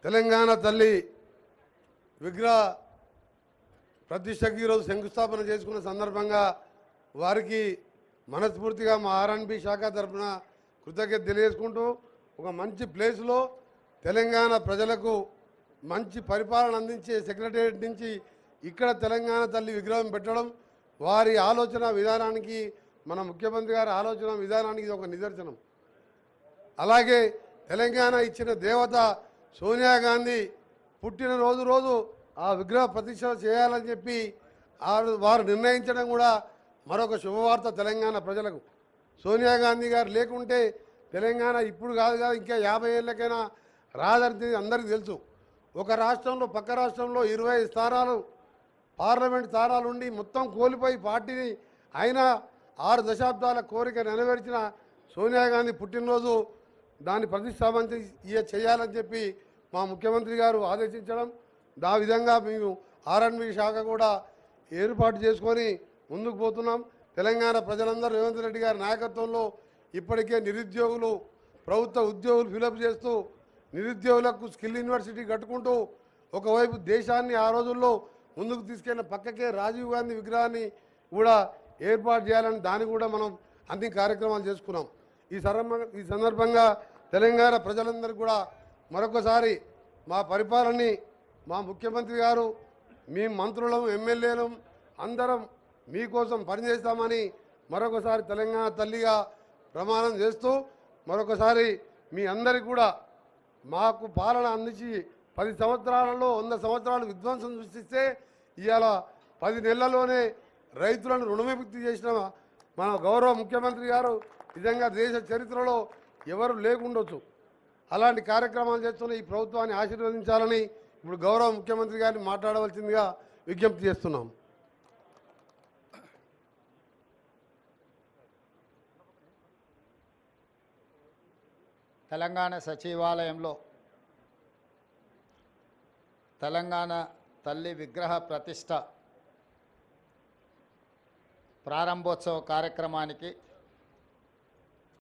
తెలంగాణ తల్లి విగ్రహ ప్రతిష్టకి ఈరోజు శంకుస్థాపన చేసుకున్న సందర్భంగా వారికి మనస్ఫూర్తిగా మా ఆర్ఎన్బి శాఖ తరఫున కృతజ్ఞత తెలియజేసుకుంటూ ఒక మంచి ప్లేస్లో తెలంగాణ ప్రజలకు మంచి పరిపాలన అందించే సెక్రటేరియట్ నుంచి ఇక్కడ తెలంగాణ తల్లి విగ్రహం పెట్టడం వారి ఆలోచన విధానానికి మన ముఖ్యమంత్రి గారి ఆలోచన విధానానికి ఇది ఒక నిదర్శనం. అలాగే తెలంగాణ ఇచ్చిన దేవత సోనియా గాంధీ పుట్టినరోజు రోజు ఆ విగ్రహ ప్రతిష్ట చేయాలని చెప్పి వారు నిర్ణయించడం కూడా మరొక శుభవార్త తెలంగాణ ప్రజలకు. సోనియా గాంధీ గారు లేకుంటే తెలంగాణ ఇప్పుడు కాదు ఇంకా 50 ఏళ్ళకైనా రాదని అందరికీ తెలుసు. ఒక రాష్ట్రంలో పక్క రాష్ట్రంలో 20 స్థానాలు పార్లమెంట్ స్థానాలు ఉండి మొత్తం కోల్పోయి పార్టీని అయినా 6 దశాబ్దాల కోరిక నెరవేర్చిన సోనియా గాంధీ పుట్టినరోజు దాన్ని ప్రతిష్టాపన చేయాలని చెప్పి మా ముఖ్యమంత్రి గారు ఆదేశించడం, ఆ విధంగా మేము ఆర్ఎన్బి శాఖ కూడా ఏర్పాటు చేసుకొని ముందుకు పోతున్నాం. తెలంగాణ ప్రజలందరూ రేవంత్ రెడ్డి గారి నాయకత్వంలో ఇప్పటికే నిరుద్యోగులు ప్రభుత్వ ఉద్యోగులు ఫిలప్ చేస్తూ నిరుద్యోగులకు స్కిల్ యూనివర్సిటీ కట్టుకుంటూ ఒకవైపు దేశాన్ని ఆ రోజుల్లో ముందుకు తీసుకెళ్లిన పక్కకే రాజీవ్ గాంధీ విగ్రహాన్ని కూడా ఏర్పాటు చేయాలని దాన్ని కూడా మనం అన్ని కార్యక్రమాలు చేసుకున్నాం. ఈ సందర్భంగా తెలంగాణ ప్రజలందరికీ కూడా మరొకసారి మా పరిపాలనని మా ముఖ్యమంత్రి గారు మీ మంత్రులం ఎమ్మెల్యేలం అందరం మీకోసం పనిచేస్తామని మరొకసారి తెలంగాణ తల్లిగా ప్రమాణం చేస్తూ మరొకసారి మీ అందరికీ కూడా మాకు పాలన అందించి 10 సంవత్సరాలలో 100 సంవత్సరాలు విధ్వంసం సృష్టిస్తే ఇవాళ 10 నెలల్లోనే రైతులను రుణవిముక్తి చేసిన మన గౌరవ ముఖ్యమంత్రి గారు నిజంగా దేశ చరిత్రలో ఎవరు లేకుండొచ్చు. అలాంటి కార్యక్రమాలు చేస్తున్న ఈ ప్రభుత్వాన్ని ఆశీర్వదించాలని ఇప్పుడు గౌరవ ముఖ్యమంత్రి గారిని మాట్లాడవలసిందిగా విజ్ఞప్తి చేస్తున్నాం. తెలంగాణ సచివాలయంలో తెలంగాణ తల్లి విగ్రహ ప్రతిష్ట ప్రారంభోత్సవ కార్యక్రమానికి